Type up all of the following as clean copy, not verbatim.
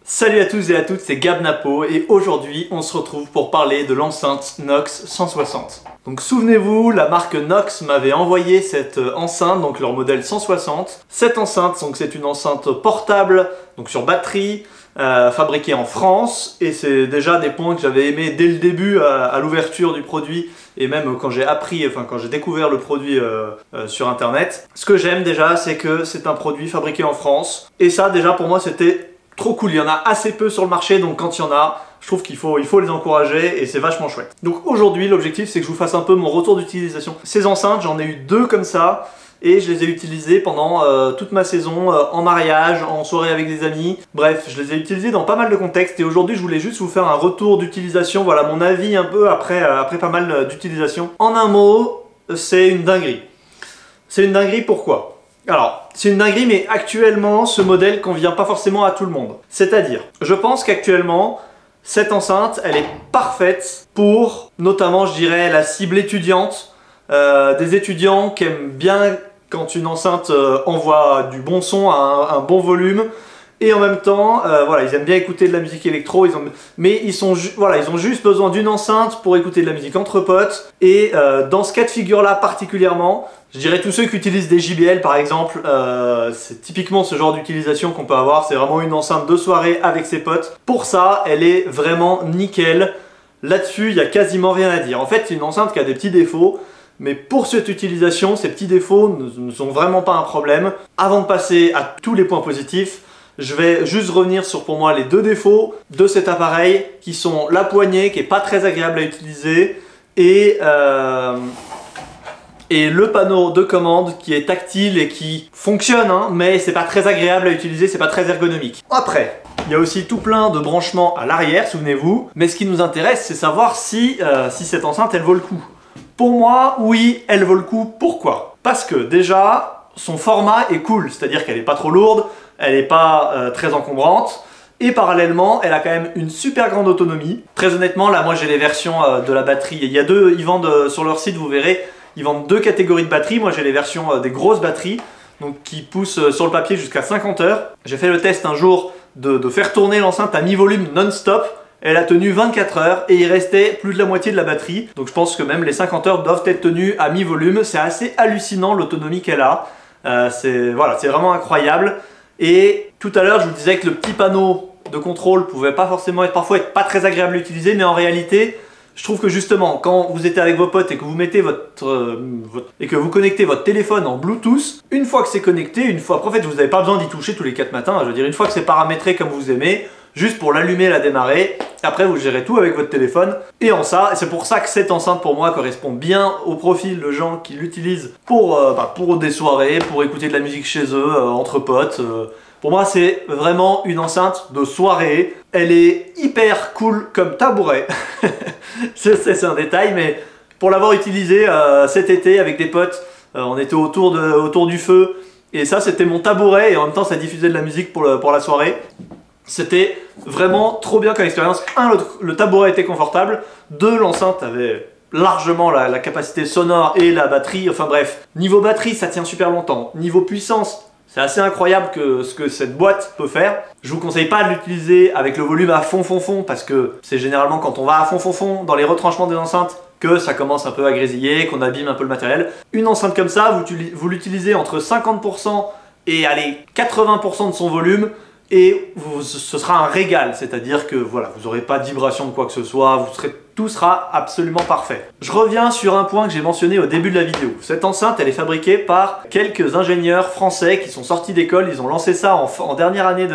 Salut à tous et à toutes, c'est Gab Napo et aujourd'hui on se retrouve pour parler de l'enceinte Nox 160. Donc souvenez-vous, la marque Nox m'avait envoyé cette enceinte, donc leur modèle 160. Cette enceinte, donc c'est une enceinte portable, donc sur batterie, fabriquée en France, et c'est déjà des points que j'avais aimé dès le début à l'ouverture du produit et même quand j'ai quand j'ai découvert le produit sur internet. Ce que j'aime déjà, c'est que c'est un produit fabriqué en France, et ça déjà pour moi c'était trop cool. Il y en a assez peu sur le marché, donc quand il y en a, je trouve qu'il faut les encourager et c'est vachement chouette. Donc aujourd'hui, l'objectif c'est que je vous fasse un peu mon retour d'utilisation. Ces enceintes, j'en ai eu deux comme ça et je les ai utilisées pendant toute ma saison, en mariage, en soirée avec des amis. Bref, je les ai utilisées dans pas mal de contextes et aujourd'hui je voulais juste vous faire un retour d'utilisation, voilà mon avis un peu après pas mal d'utilisation. En un mot, c'est une dinguerie. C'est une dinguerie, pourquoi ? Alors, c'est une dinguerie, mais actuellement, ce modèle convient pas forcément à tout le monde. C'est-à-dire, je pense qu'actuellement, cette enceinte, elle est parfaite pour, notamment, je dirais, la cible étudiante, des étudiants qui aiment bien quand une enceinte envoie du bon son à un bon volume, et en même temps, voilà, ils aiment bien écouter de la musique électro, mais ils ont juste besoin d'une enceinte pour écouter de la musique entre potes, et dans ce cas de figure-là particulièrement, je dirais tous ceux qui utilisent des JBL par exemple, c'est typiquement ce genre d'utilisation qu'on peut avoir, c'est vraiment une enceinte de soirée avec ses potes. Pour ça, elle est vraiment nickel. Là-dessus, il n'y a quasiment rien à dire. En fait, c'est une enceinte qui a des petits défauts, mais pour cette utilisation, ces petits défauts ne sont vraiment pas un problème. Avant de passer à tous les points positifs, je vais juste revenir sur pour moi les deux défauts de cet appareil, qui sont la poignée qui est pas très agréable à utiliser et le panneau de commande qui est tactile et qui fonctionne, hein, mais c'est pas très agréable à utiliser, c'est pas très ergonomique. Après, il y a aussi tout plein de branchements à l'arrière, souvenez-vous, mais ce qui nous intéresse, c'est savoir si cette enceinte, elle vaut le coup. Pour moi, oui, elle vaut le coup. Pourquoi? Parce que déjà, son format est cool, c'est-à-dire qu'elle est pas trop lourde, elle est pas très encombrante, et parallèlement, elle a quand même une super grande autonomie. Très honnêtement, là, moi j'ai les versions de la batterie, il y a deux, ils vendent sur leur site, vous verrez, ils vendent deux catégories de batteries. Moi j'ai les versions des grosses batteries, donc qui poussent sur le papier jusqu'à 50 heures. J'ai fait le test un jour de faire tourner l'enceinte à mi-volume non-stop. Elle a tenu 24 heures et il restait plus de la moitié de la batterie. Donc je pense que même les 50 heures doivent être tenues à mi-volume. C'est assez hallucinant l'autonomie qu'elle a. C'est vraiment incroyable. Et tout à l'heure je vous disais que le petit panneau de contrôle pouvait pas forcément parfois être pas très agréable à utiliser, mais en réalité, je trouve que justement, quand vous êtes avec vos potes et que vous mettez et que vous connectez votre téléphone en Bluetooth, une fois que c'est connecté, après en fait vous n'avez pas besoin d'y toucher tous les 4 matins, je veux dire une fois que c'est paramétré comme vous aimez, juste pour l'allumer, la démarrer, après vous gérez tout avec votre téléphone. Et c'est pour ça que cette enceinte pour moi correspond bien au profil de gens qui l'utilisent pour des soirées, pour écouter de la musique chez eux, entre potes. Pour moi, c'est vraiment une enceinte de soirée. Elle est hyper cool comme tabouret. C'est un détail, mais pour l'avoir utilisé cet été avec des potes, on était autour du feu. Et ça, c'était mon tabouret et en même temps, ça diffusait de la musique pour la soirée. C'était vraiment trop bien comme expérience. Le tabouret était confortable. 2, l'enceinte avait largement la capacité sonore et la batterie. Enfin bref, niveau batterie, ça tient super longtemps. Niveau puissance, c'est assez incroyable ce que cette boîte peut faire. Je vous conseille pas de l'utiliser avec le volume à fond parce que c'est généralement quand on va à fond dans les retranchements des enceintes que ça commence un peu à grésiller, qu'on abîme un peu le matériel. Une enceinte comme ça, vous l'utilisez entre 50% et allez 80% de son volume et ce sera un régal, c'est-à-dire que voilà, vous n'aurez pas de vibration de quoi que ce soit, tout sera absolument parfait. Je reviens sur un point que j'ai mentionné au début de la vidéo. Cette enceinte, elle est fabriquée par quelques ingénieurs français qui sont sortis d'école. Ils ont lancé ça en dernière année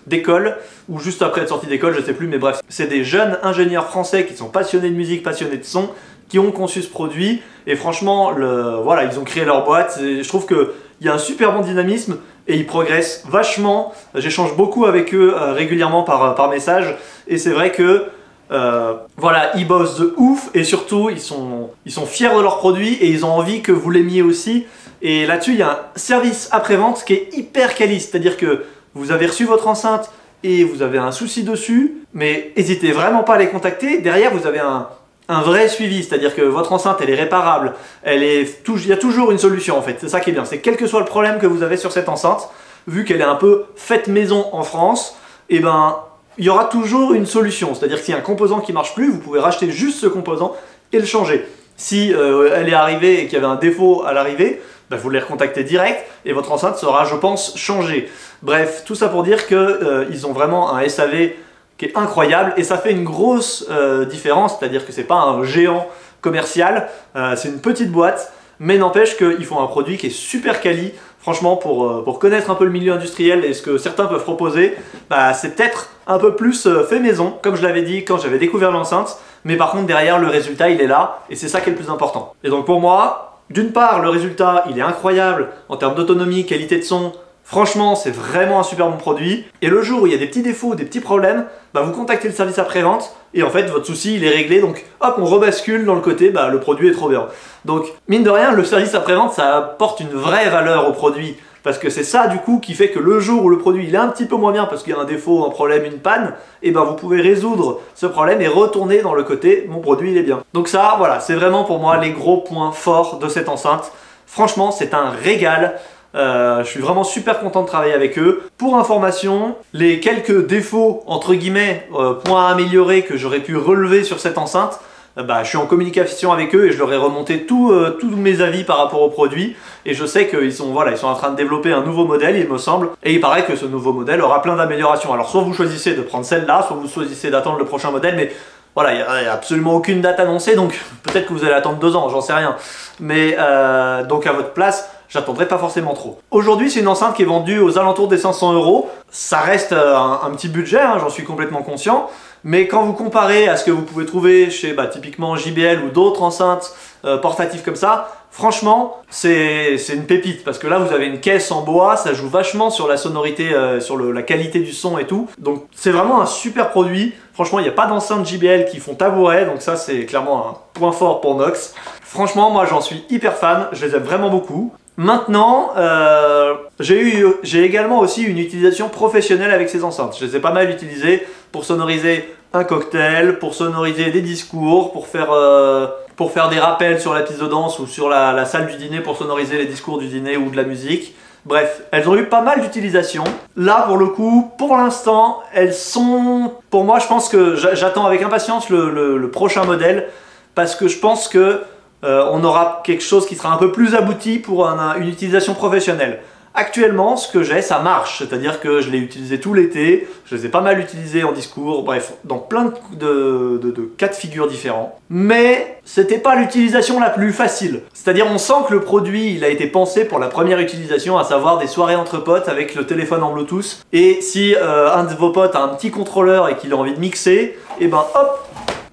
d'école, ou juste après être sortis d'école, je sais plus, mais bref. C'est des jeunes ingénieurs français qui sont passionnés de musique, passionnés de son, qui ont conçu ce produit. Et franchement, ils ont créé leur boîte. Je trouve qu'il y a un super bon dynamisme et ils progressent vachement. J'échange beaucoup avec eux régulièrement par message. Et c'est vrai que ils bossent de ouf et surtout ils sont fiers de leurs produits et ils ont envie que vous l'aimiez aussi. Et là-dessus, il y a un service après-vente qui est hyper quali, c'est-à-dire que vous avez reçu votre enceinte et vous avez un souci dessus, mais n'hésitez vraiment pas à les contacter. Derrière, vous avez un vrai suivi, c'est-à-dire que votre enceinte, elle est réparable, il y a toujours une solution en fait. C'est ça qui est bien, c'est quel que soit le problème que vous avez sur cette enceinte, vu qu'elle est un peu faite maison en France, et ben il y aura toujours une solution. C'est-à-dire que s'il y a un composant qui marche plus, vous pouvez racheter juste ce composant et le changer. Si elle est arrivée et qu'il y avait un défaut à l'arrivée, bah, vous les recontactez direct et votre enceinte sera, je pense, changée. Bref, tout ça pour dire qu'ils ont vraiment un SAV qui est incroyable et ça fait une grosse différence, c'est-à-dire que c'est pas un géant commercial, c'est une petite boîte, mais n'empêche qu'ils font un produit qui est super quali. Franchement, pour connaître un peu le milieu industriel et ce que certains peuvent proposer, bah, c'est peut-être un peu plus fait maison, comme je l'avais dit quand j'avais découvert l'enceinte, mais par contre derrière le résultat il est là et c'est ça qui est le plus important. Et donc pour moi, d'une part le résultat il est incroyable en termes d'autonomie, qualité de son, franchement c'est vraiment un super bon produit, et le jour où il y a des petits défauts, des petits problèmes, bah, vous contactez le service après-vente et en fait votre souci il est réglé, donc hop on rebascule dans le côté bah, le produit est trop bien. Donc mine de rien le service après-vente ça apporte une vraie valeur au produit, parce que c'est ça du coup qui fait que le jour où le produit il est un petit peu moins bien parce qu'il y a un défaut, un problème, une panne, et ben vous pouvez résoudre ce problème et retourner dans le côté mon produit il est bien. Donc ça voilà, c'est vraiment pour moi les gros points forts de cette enceinte. Franchement c'est un régal. Je suis vraiment super content de travailler avec eux. Pour information, les quelques défauts entre guillemets, points à améliorer que j'aurais pu relever sur cette enceinte, bah, je suis en communication avec eux et je leur ai remonté tous mes avis par rapport au produit, et je sais qu'ils sont, voilà, ils sont en train de développer un nouveau modèle il me semble, et il paraît que ce nouveau modèle aura plein d'améliorations. Alors soit vous choisissez de prendre celle-là, soit vous choisissez d'attendre le prochain modèle, mais voilà, il n'y a absolument aucune date annoncée, donc peut-être que vous allez attendre 2 ans, j'en sais rien. Mais donc à votre place, j'attendrai pas forcément trop. Aujourd'hui, c'est une enceinte qui est vendue aux alentours des 500 €. Ça reste un petit budget, hein, j'en suis complètement conscient. Mais quand vous comparez à ce que vous pouvez trouver chez typiquement JBL ou d'autres enceintes portatives comme ça, franchement, c'est une pépite. Parce que là, vous avez une caisse en bois, ça joue vachement sur la sonorité, sur la qualité du son et tout. Donc c'est vraiment un super produit. Franchement, il n'y a pas d'enceintes JBL qui font tabouret, donc ça c'est clairement un point fort pour Nox. Franchement, moi j'en suis hyper fan, je les aime vraiment beaucoup. Maintenant, j'ai également aussi une utilisation professionnelle avec ces enceintes. Je les ai pas mal utilisées pour sonoriser un cocktail, pour sonoriser des discours, pour faire des rappels sur la piste de danse ou sur la salle du dîner pour sonoriser les discours du dîner ou de la musique. Bref, elles ont eu pas mal d'utilisation. Là, pour le coup, pour l'instant, elles sont... Pour moi, je pense que j'attends avec impatience le prochain modèle, parce que je pense que on aura quelque chose qui sera un peu plus abouti pour une utilisation professionnelle. Actuellement, ce que j'ai, ça marche, c'est-à-dire que je l'ai utilisé tout l'été, je les ai pas mal utilisés en discours, bref, dans plein de cas de figure différents. Mais c'était pas l'utilisation la plus facile. C'est-à-dire, on sent que le produit, il a été pensé pour la première utilisation, à savoir des soirées entre potes avec le téléphone en Bluetooth. Et si un de vos potes a un petit contrôleur et qu'il a envie de mixer, et ben hop,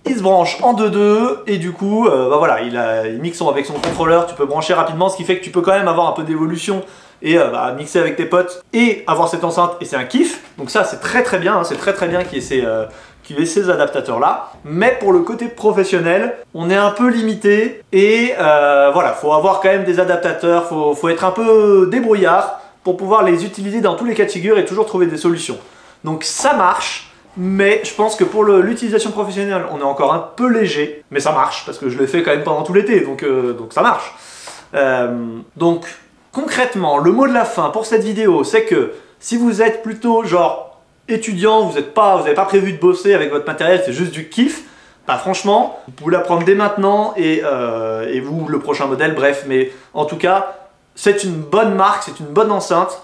il se branche en 2.2 et du coup, bah voilà, il mixe avec son contrôleur, tu peux brancher rapidement, ce qui fait que tu peux quand même avoir un peu d'évolution et mixer avec tes potes et avoir cette enceinte, et c'est un kiff. Donc ça c'est très bien, hein, c'est très bien qu'il y ait ces adaptateurs là. Mais pour le côté professionnel, on est un peu limité et voilà, faut avoir quand même des adaptateurs, faut être un peu débrouillard pour pouvoir les utiliser dans tous les cas de figure et toujours trouver des solutions. Donc ça marche. Mais je pense que pour l'utilisation professionnelle, on est encore un peu léger, mais ça marche, parce que je l'ai fait quand même pendant tout l'été, donc ça marche. Donc concrètement, le mot de la fin pour cette vidéo, c'est que si vous êtes plutôt genre étudiant, vous n'avez pas prévu de bosser avec votre matériel, c'est juste du kiff, bah franchement, vous pouvez la prendre dès maintenant et vous, le prochain modèle, bref, mais en tout cas, c'est une bonne marque, c'est une bonne enceinte,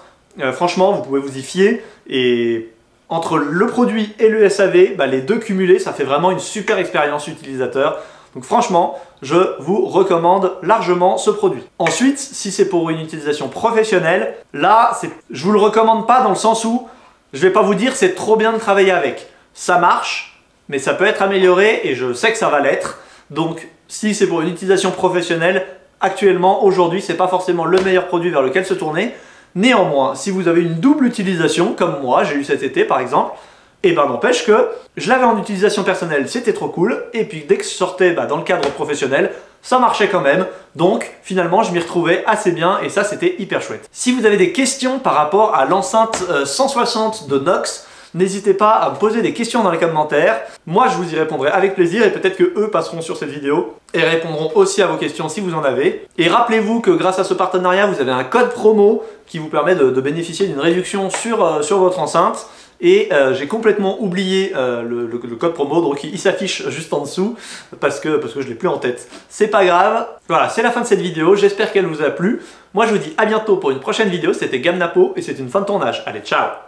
franchement, vous pouvez vous y fier, et entre le produit et le SAV, bah, les deux cumulés, ça fait vraiment une super expérience utilisateur. Donc franchement, je vous recommande largement ce produit. Ensuite, si c'est pour une utilisation professionnelle, là, je vous le recommande pas dans le sens où je vais pas vous dire c'est trop bien de travailler avec. Ça marche, mais ça peut être amélioré et je sais que ça va l'être. Donc si c'est pour une utilisation professionnelle, actuellement, aujourd'hui, c'est pas forcément le meilleur produit vers lequel se tourner. Néanmoins, si vous avez une double utilisation, comme moi, j'ai eu cet été par exemple, et ben n'empêche que je l'avais en utilisation personnelle, c'était trop cool, et puis dès que je sortais dans le cadre professionnel, ça marchait quand même, donc finalement je m'y retrouvais assez bien, et ça c'était hyper chouette. Si vous avez des questions par rapport à l'enceinte 160 de Nox, N'hésitez pas à me poser des questions dans les commentaires. Moi, je vous y répondrai avec plaisir et peut-être que eux passeront sur cette vidéo et répondront aussi à vos questions si vous en avez. Et rappelez-vous que grâce à ce partenariat, vous avez un code promo qui vous permet de bénéficier d'une réduction sur votre enceinte. Et j'ai complètement oublié le code promo, donc il s'affiche juste en dessous parce que je l'ai plus en tête. C'est pas grave. Voilà, c'est la fin de cette vidéo, j'espère qu'elle vous a plu. Moi je vous dis à bientôt pour une prochaine vidéo, c'était Gamnapo et c'est une fin de tournage. Allez, ciao!